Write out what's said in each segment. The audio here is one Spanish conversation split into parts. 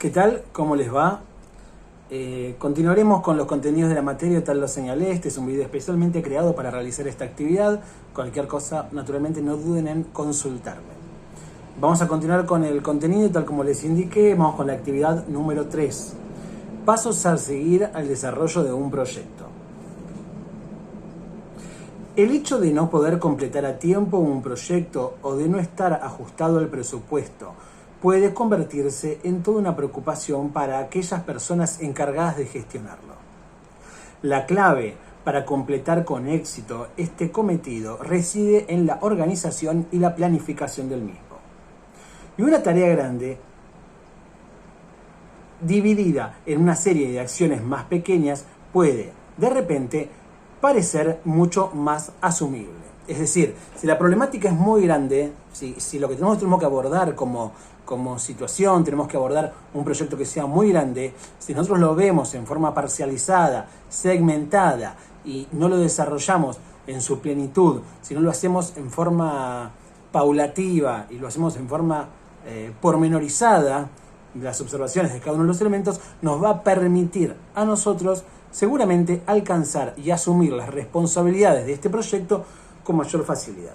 ¿Qué tal? ¿Cómo les va? Continuaremos con los contenidos de la materia, tal lo señalé. Este es un video especialmente creado para realizar esta actividad. Cualquier cosa, naturalmente, no duden en consultarme. Vamos a continuar con el contenido, tal como les indiqué. Vamos con la actividad número 3. Pasos a seguir al desarrollo de un proyecto. El hecho de no poder completar a tiempo un proyecto o de no estar ajustado al presupuesto puede convertirse en toda una preocupación para aquellas personas encargadas de gestionarlo. La clave para completar con éxito este cometido reside en la organización y la planificación del mismo. Y una tarea grande, dividida en una serie de acciones más pequeñas, puede, de repente, parecer mucho más asumible. Es decir, si la problemática es muy grande, si lo que tenemos que abordar como situación, tenemos que abordar un proyecto que sea muy grande, si nosotros lo vemos en forma parcializada, segmentada, y no lo desarrollamos en su plenitud, si no lo hacemos en forma paulativa y lo hacemos en forma pormenorizada, las observaciones de cada uno de los elementos, nos va a permitir a nosotros seguramente alcanzar y asumir las responsabilidades de este proyecto con mayor facilidad.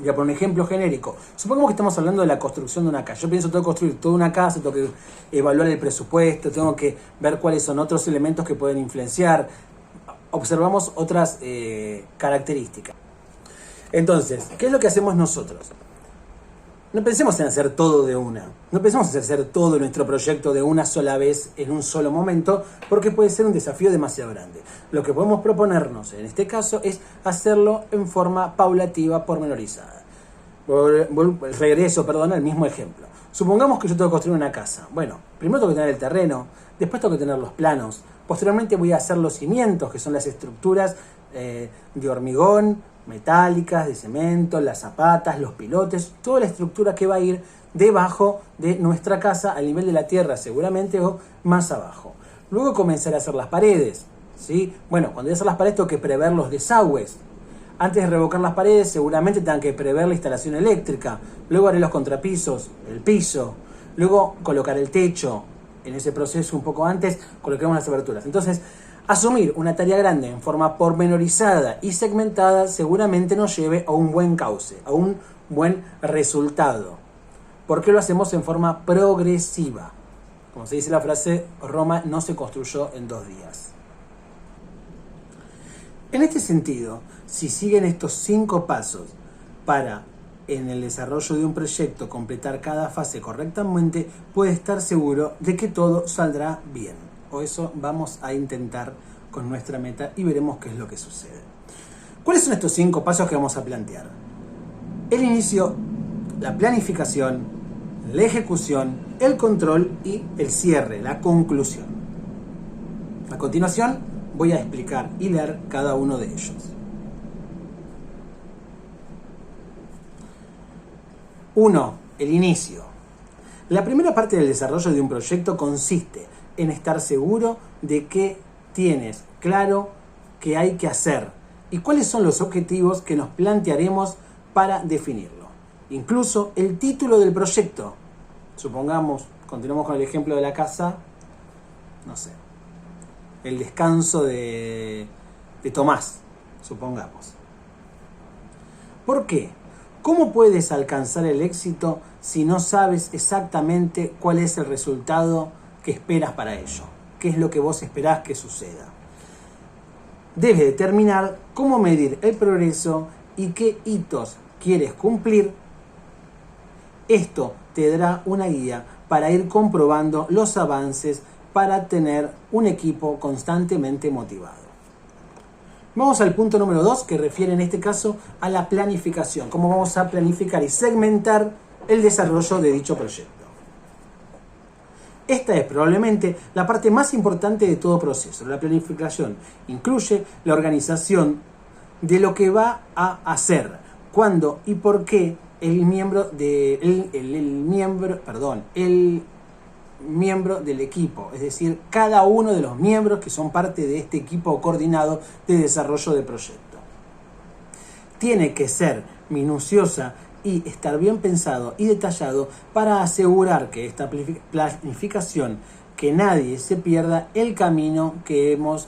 Ya por un ejemplo genérico, supongamos que estamos hablando de la construcción de una casa. Yo pienso, tengo que construir toda una casa, tengo que evaluar el presupuesto, tengo que ver cuáles son otros elementos que pueden influenciar. Observamos otras características. Entonces, ¿qué es lo que hacemos nosotros? No pensemos en hacer todo de una. No pensemos en hacer todo nuestro proyecto de una sola vez, en un solo momento, porque puede ser un desafío demasiado grande. Lo que podemos proponernos en este caso es hacerlo en forma paulativa, pormenorizada. Regreso al mismo ejemplo. Supongamos que yo tengo que construir una casa. Bueno, primero tengo que tener el terreno, después tengo que tener los planos, posteriormente voy a hacer los cimientos, que son las estructuras de hormigón, metálicas, de cemento, las zapatas, los pilotes, toda la estructura que va a ir debajo de nuestra casa al nivel de la tierra seguramente o más abajo. Luego comenzaré a hacer las paredes, ¿sí? Bueno, cuando voy a hacer las paredes tengo que prever los desagües. Antes de revocar las paredes seguramente tengo que prever la instalación eléctrica. Luego haré los contrapisos, el piso. Luego colocar el techo. En ese proceso un poco antes coloquemos las aberturas. Entonces, asumir una tarea grande en forma pormenorizada y segmentada seguramente nos lleve a un buen cauce, a un buen resultado. Porque lo hacemos en forma progresiva. Como se dice la frase, Roma no se construyó en 2 días. En este sentido, si siguen estos 5 pasos para, en el desarrollo de un proyecto, completar cada fase correctamente, puede estar seguro de que todo saldrá bien. O eso vamos a intentar con nuestra meta y veremos qué es lo que sucede. ¿Cuáles son estos 5 pasos que vamos a plantear? El inicio, la planificación, la ejecución, el control y el cierre, la conclusión. A continuación voy a explicar y leer cada uno de ellos. 1. El inicio. La primera parte del desarrollo de un proyecto consiste en estar seguro de que tienes claro qué hay que hacer y cuáles son los objetivos que nos plantearemos para definirlo. Incluso el título del proyecto. Supongamos, continuamos con el ejemplo de la casa, no sé, el descanso de Tomás, supongamos. ¿Por qué? ¿Cómo puedes alcanzar el éxito si no sabes exactamente cuál es el resultado que esperas para ello? ¿Qué es lo que vos esperás que suceda? Debes determinar cómo medir el progreso y qué hitos quieres cumplir. Esto te dará una guía para ir comprobando los avances para tener un equipo constantemente motivado. Vamos al punto número 2, que refiere en este caso a la planificación. Cómo vamos a planificar y segmentar el desarrollo de dicho proyecto. Esta es probablemente la parte más importante de todo proceso. La planificación incluye la organización de lo que va a hacer, cuándo y por qué el miembro del equipo, es decir, cada uno de los miembros que son parte de este equipo coordinado de desarrollo de proyecto. Tiene que ser minuciosa y estar bien pensado y detallado para asegurar que esta planificación, que nadie se pierda el camino que hemos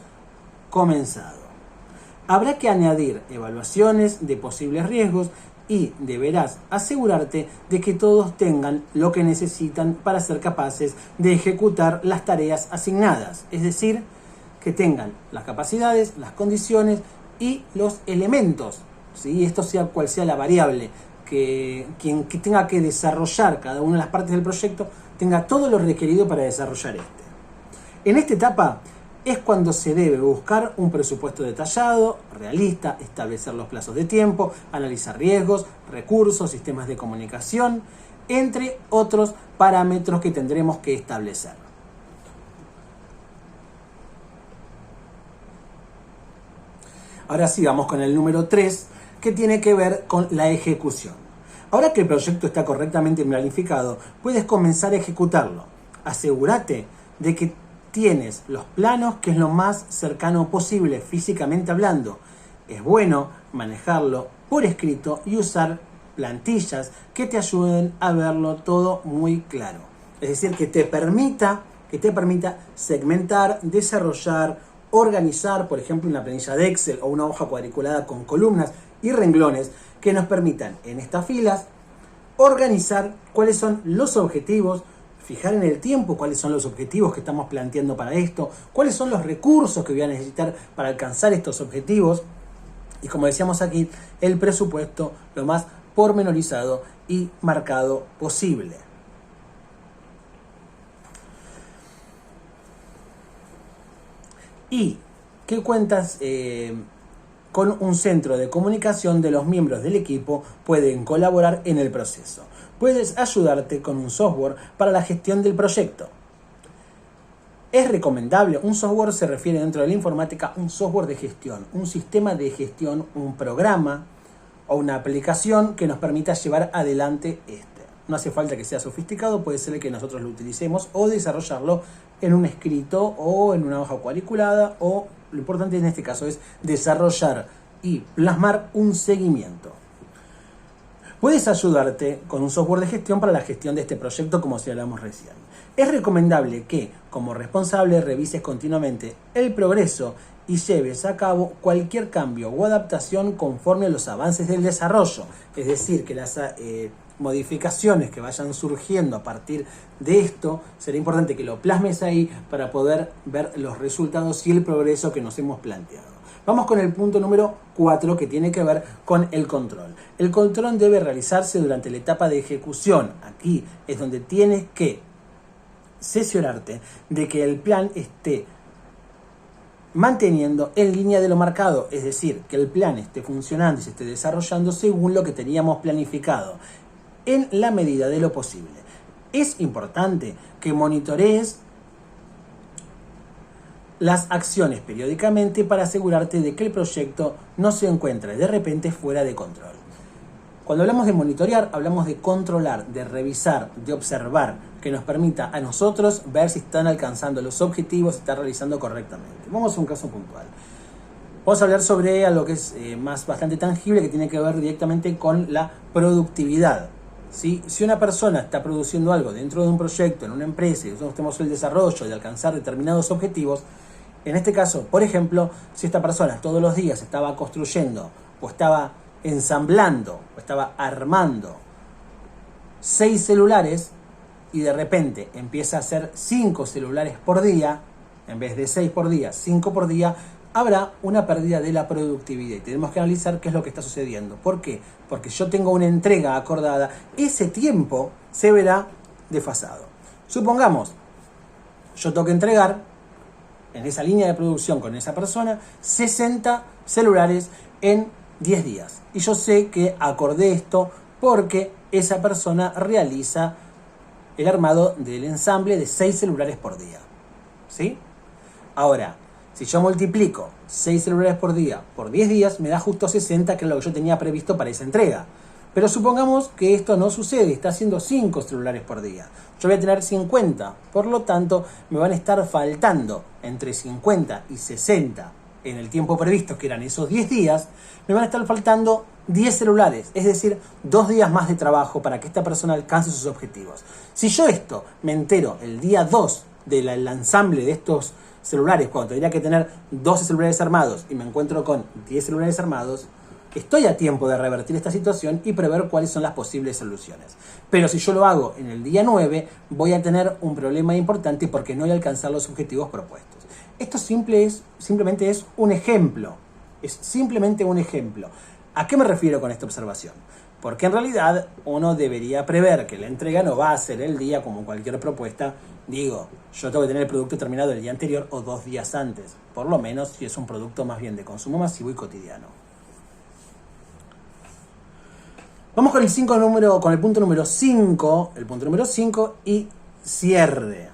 comenzado. Habrá que añadir evaluaciones de posibles riesgos y deberás asegurarte de que todos tengan lo que necesitan para ser capaces de ejecutar las tareas asignadas, es decir, que tengan las capacidades, las condiciones y los elementos, ¿sí? Esto sea cual sea la variable, que quien que tenga que desarrollar cada una de las partes del proyecto tenga todo lo requerido para desarrollar este. En esta etapa es cuando se debe buscar un presupuesto detallado, realista, establecer los plazos de tiempo, analizar riesgos, recursos, sistemas de comunicación, entre otros parámetros que tendremos que establecer. Ahora sí, vamos con el número 3, que tiene que ver con la ejecución. Ahora que el proyecto está correctamente planificado, puedes comenzar a ejecutarlo. Asegúrate de que tienes los planos, que es lo más cercano posible físicamente hablando. Es bueno manejarlo por escrito y usar plantillas que te ayuden a verlo todo muy claro. Es decir, que te permita segmentar, desarrollar, organizar, por ejemplo, una planilla de Excel o una hoja cuadriculada con columnas y renglones que nos permitan en estas filas organizar cuáles son los objetivos, fijar en el tiempo cuáles son los objetivos que estamos planteando para esto, cuáles son los recursos que voy a necesitar para alcanzar estos objetivos y, como decíamos aquí, el presupuesto lo más pormenorizado y marcado posible. Y que cuentas con un centro de comunicación de los miembros del equipo, pueden colaborar en el proceso. Puedes ayudarte con un software para la gestión del proyecto. Es recomendable, un software se refiere dentro de la informática, un software de gestión, un sistema de gestión, un programa o una aplicación que nos permita llevar adelante este. No hace falta que sea sofisticado, puede ser que nosotros lo utilicemos o desarrollarlo en un escrito o en una hoja cuadriculada, o lo importante en este caso es desarrollar y plasmar un seguimiento. Puedes ayudarte con un software de gestión para la gestión de este proyecto, como señalamos recién. Es recomendable que, como responsable, revises continuamente el progreso y lleves a cabo cualquier cambio o adaptación conforme a los avances del desarrollo. Es decir, que las modificaciones que vayan surgiendo a partir de esto, será importante que lo plasmes ahí para poder ver los resultados y el progreso que nos hemos planteado. Vamos con el punto número 4, que tiene que ver con el control. El control debe realizarse durante la etapa de ejecución. Aquí es donde tienes que cerciorarte de que el plan esté manteniendo en línea de lo marcado, es decir, que el plan esté funcionando y se esté desarrollando según lo que teníamos planificado, en la medida de lo posible. Es importante que monitorees las acciones periódicamente para asegurarte de que el proyecto no se encuentre de repente fuera de control. Cuando hablamos de monitorear, hablamos de controlar, de revisar, de observar, que nos permita a nosotros ver si están alcanzando los objetivos, si están realizando correctamente. Vamos a un caso puntual. Vamos a hablar sobre algo que es bastante tangible, que tiene que ver directamente con la productividad. ¿Sí? Si una persona está produciendo algo dentro de un proyecto, en una empresa, y nosotros tenemos el desarrollo de alcanzar determinados objetivos, en este caso, por ejemplo, si esta persona todos los días estaba construyendo o estaba ensamblando o estaba armando 6 celulares y de repente empieza a hacer 5 celulares por día, en vez de 6 por día, 5 por día, habrá una pérdida de la productividad y tenemos que analizar qué es lo que está sucediendo. ¿Por qué? Porque yo tengo una entrega acordada, ese tiempo se verá desfasado. Supongamos, yo tengo que entregar en esa línea de producción con esa persona 60 celulares en 10 días. Y yo sé que acordé esto porque esa persona realiza el armado del ensamble de 6 celulares por día. ¿Sí? Ahora, si yo multiplico 6 celulares por día por 10 días, me da justo 60, que es lo que yo tenía previsto para esa entrega. Pero supongamos que esto no sucede, está haciendo 5 celulares por día. Yo voy a tener 50, por lo tanto, me van a estar faltando entre 50 y 60 en el tiempo previsto, que eran esos 10 días, me van a estar faltando 10 celulares, es decir, 2 días más de trabajo para que esta persona alcance sus objetivos. Si yo esto me entero el día 2 del ensamble de estos celulares, cuando tendría que tener 12 celulares armados y me encuentro con 10 celulares armados, estoy a tiempo de revertir esta situación y prever cuáles son las posibles soluciones. Pero si yo lo hago en el día 9, voy a tener un problema importante porque no voy a alcanzar los objetivos propuestos. Esto simplemente es un ejemplo. Es simplemente un ejemplo. ¿A qué me refiero con esta observación? Porque en realidad uno debería prever que la entrega no va a ser el día como cualquier propuesta. Digo, yo tengo que tener el producto terminado el día anterior o 2 días antes. Por lo menos si es un producto más bien de consumo masivo y cotidiano. Vamos con el punto número 5. El punto número 5 y cierre.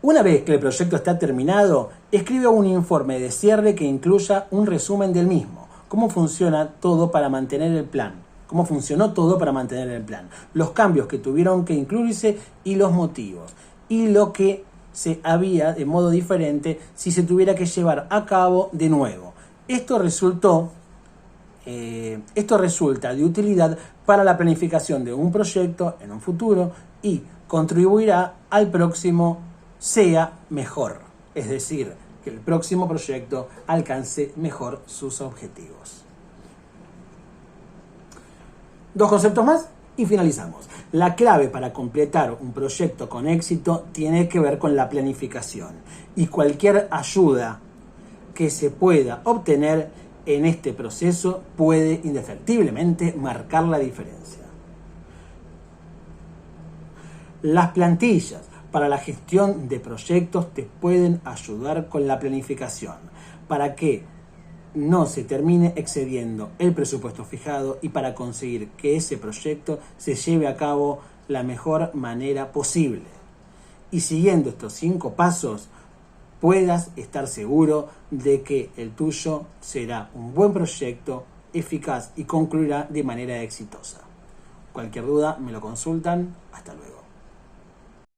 Una vez que el proyecto está terminado, escribe un informe de cierre que incluya un resumen del mismo. Cómo funciona todo para mantener el plan. Cómo funcionó todo para mantener el plan. Los cambios que tuvieron que incluirse y los motivos. Y lo que se había de modo diferente si se tuviera que llevar a cabo de nuevo. Esto resulta de utilidad para la planificación de un proyecto en un futuro y contribuirá al próximo sea mejor. Es decir, que el próximo proyecto alcance mejor sus objetivos. 2 conceptos más y finalizamos. La clave para completar un proyecto con éxito tiene que ver con la planificación y cualquier ayuda que se pueda obtener en este proceso puede indefectiblemente marcar la diferencia. Las plantillas para la gestión de proyectos te pueden ayudar con la planificación para que no se termine excediendo el presupuesto fijado y para conseguir que ese proyecto se lleve a cabo la mejor manera posible. Y siguiendo estos 5 pasos, puedas estar seguro de que el tuyo será un buen proyecto, eficaz y concluirá de manera exitosa. Cualquier duda me lo consultan. Hasta luego.